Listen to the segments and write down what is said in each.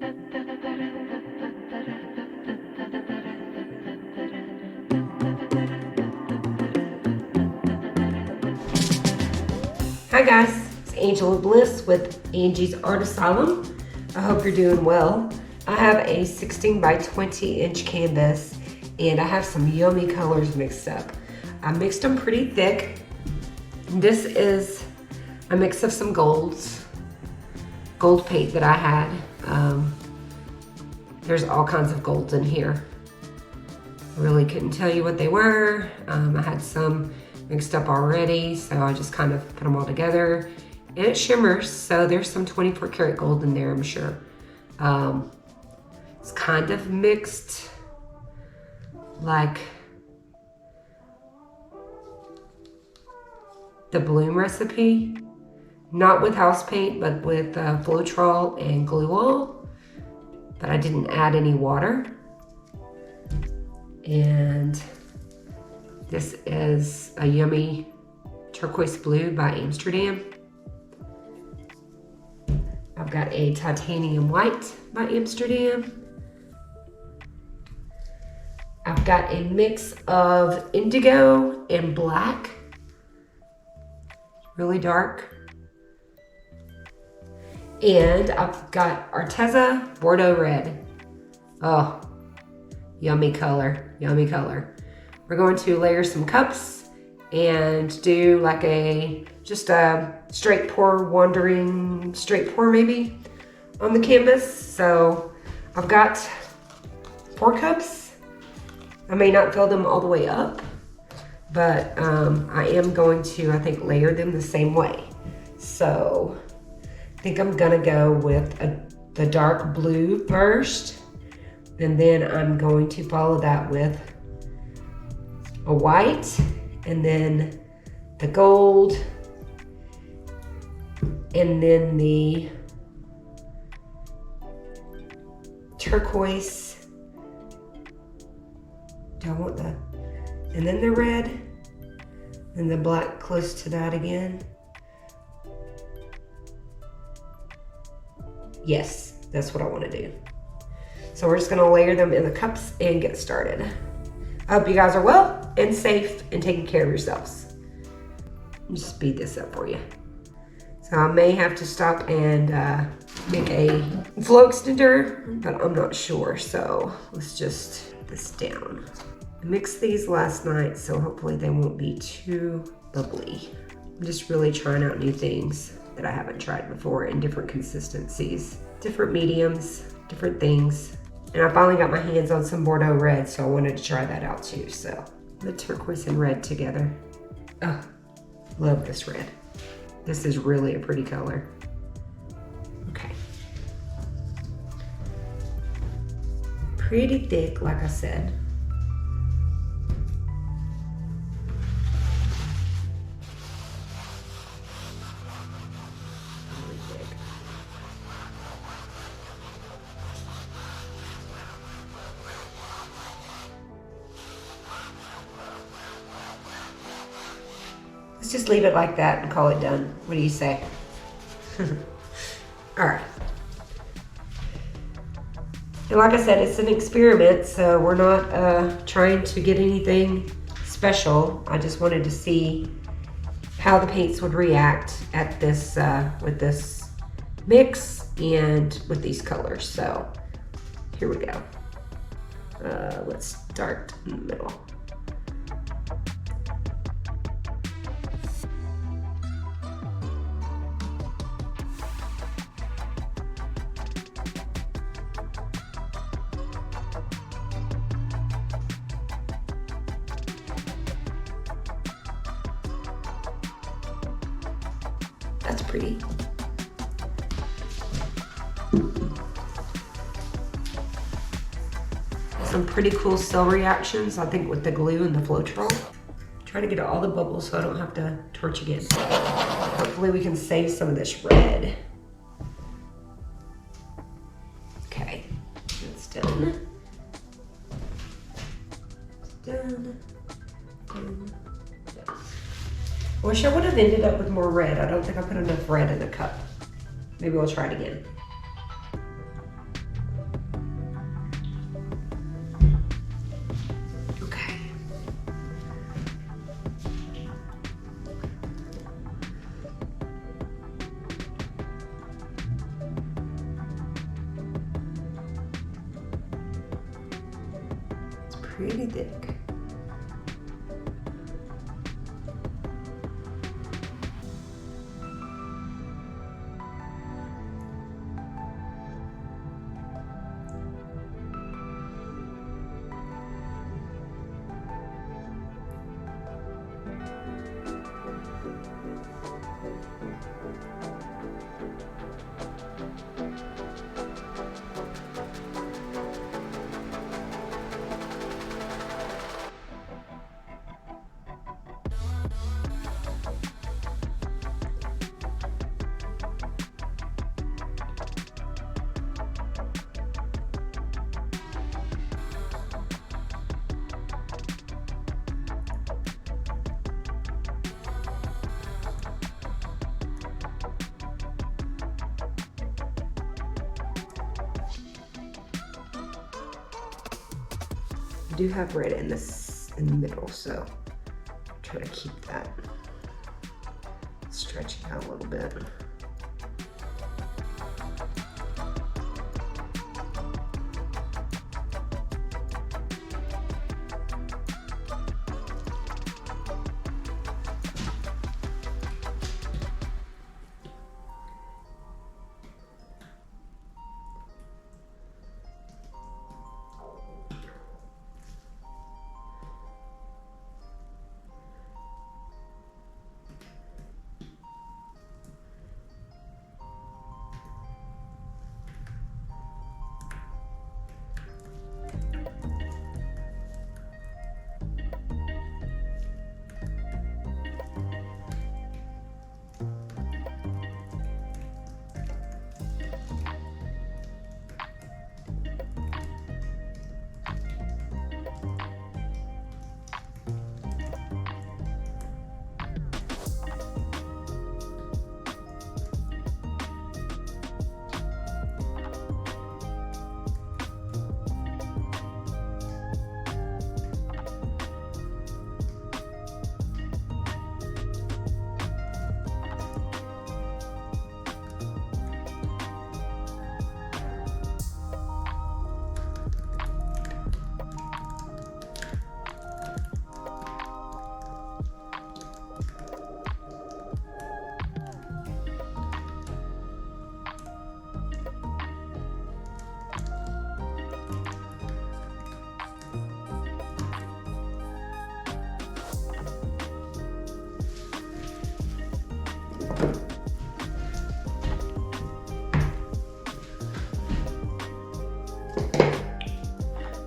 Hi guys, it's AngeliaBliss with Angiesartasylum. I hope you're doing well. I have a 16 by 20 inch canvas and I have some yummy colors mixed up. I mixed them pretty thick. This is a mix of some gold paint that I had. There's all kinds of golds in here. I really couldn't tell you what they were. I had some mixed up already, so I just kind of put them all together. And it shimmers, so there's some 24 karat gold in there, I'm sure. It's kind of mixed like the Bloom recipe. Not with house paint, but with Floetrol and glue wall. But I didn't add any water. And this is a yummy turquoise blue by Amsterdam. I've got a titanium white by Amsterdam. I've got a mix of indigo and black, really dark. And I've got Arteza Bordeaux Red. Oh, yummy color, yummy color. We're going to layer some cups and do like just a straight pour, wandering straight pour maybe on the canvas. So I've got 4 cups. I may not fill them all the way up, but I am going to, I think, layer them the same way. So I think I'm gonna go with the dark blue first, and then I'm going to follow that with a white, and then the gold, and then the turquoise. Do I want the, and then the red, and the black close to that again. Yes, that's what I want to do. So we're just gonna layer them in the cups and get started. I hope you guys are well and safe and taking care of yourselves. Let me speed this up for you. So I may have to stop and make a flow extender, but I'm not sure. So let's just put this down. I mixed these last night, so hopefully they won't be too bubbly. I'm just really trying out new things that I haven't tried before in different consistencies, different mediums, different things. And I finally got my hands on some Bordeaux Red, so I wanted to try that out too. So the turquoise and red together. Oh, love this red. This is really a pretty color. Okay. Pretty thick, like I said. Let's just leave it like that and call it done. What do you say? All right. And like I said, it's an experiment, so we're not trying to get anything special. I just wanted to see how the paints would react at this with this mix and with these colors. So here we go. Let's start in the middle. That's pretty. Some pretty cool cell reactions, I think, with the glue and the Floetrol. Try to get all the bubbles so I don't have to torch again. Hopefully we can save some of this red. Okay, that's done. Done. Done. I wish I would have ended up with more red. I don't think I put enough red in the cup. Maybe we'll try it again. pretty thick. I do have red in the middle, so try to keep that stretching out a little bit.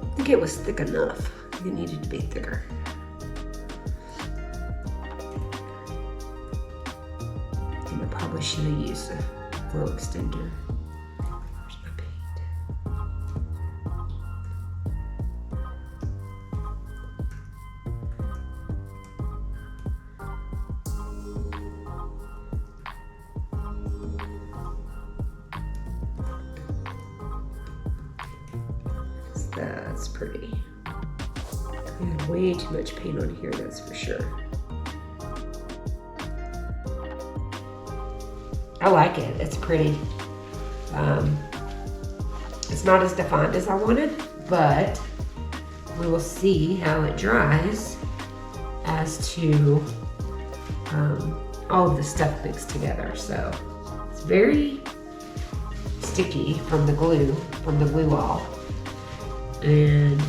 I think it was thick enough. It needed to be thicker. And I probably should have used a glow extender. Where's my paint? That's pretty. I had way too much paint on here, that's for sure. I like it, it's pretty. It's not as defined as I wanted, but we will see how it dries as to all of the stuff mixed together. So it's very sticky from the glue wall. And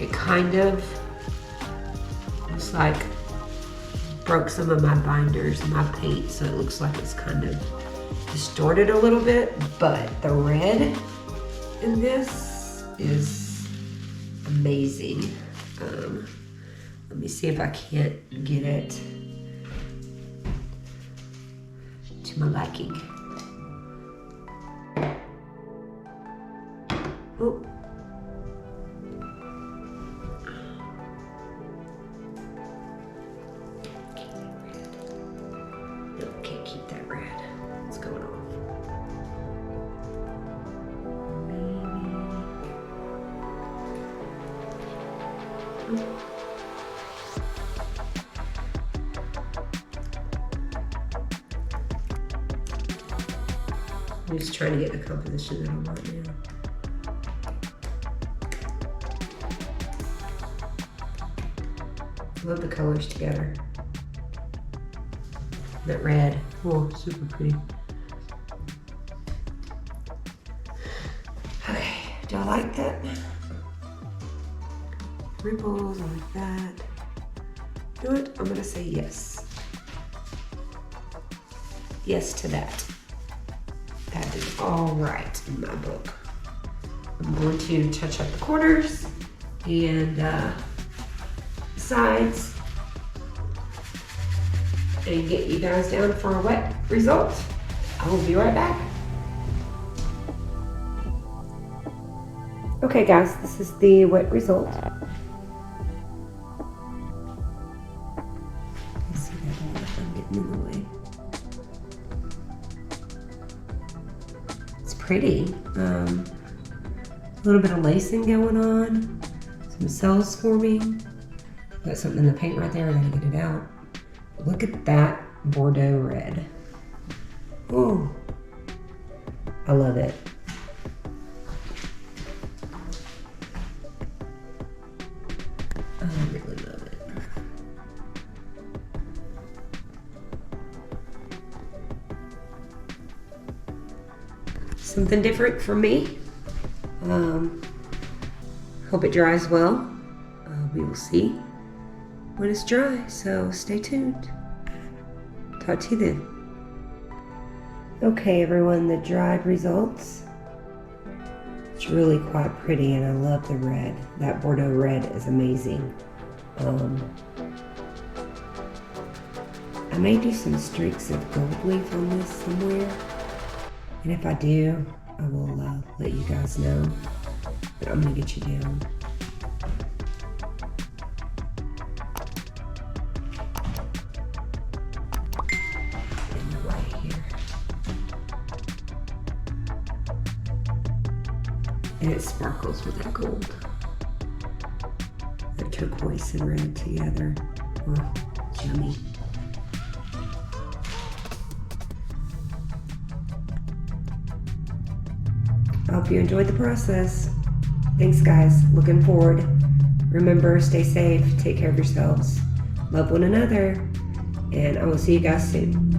it kind of looks like broke some of my binders and my paint, so it looks like it's kind of distorted a little bit, but the red in this is amazing. Let me see if I can't get it to my liking. Oh. I'm just trying to get the composition that I want now. Love the colors together. That red, oh, super pretty. Okay, do I like that? Ripples, I like that. You know what? I'm gonna say yes. Yes to that. That is all right in my book. I'm going to touch up the corners and sides and get you guys down for a wet result. I will be right back. Okay guys, this is the wet result. You see that I'm getting in the way. It's pretty. A little bit of lacing going on, some cells forming. Got something in the paint right there, I gotta get it out. Look at that Bordeaux red. Ooh, I love it. I really love it. Something different from me. Hope it dries well. We will see when it's dry, so stay tuned. Talk to you then. Okay everyone, the dried results. It's really quite pretty and I love the red. That Bordeaux red is amazing. I may do some streaks of gold leaf on this somewhere. And if I do, I will let you guys know. But I'm gonna get you down. In the way here. And it sparkles with that gold. The turquoise and red together. Oh, yummy. I hope you enjoyed the process. Thanks guys, looking forward. Remember, stay safe, take care of yourselves, love one another, and I will see you guys soon.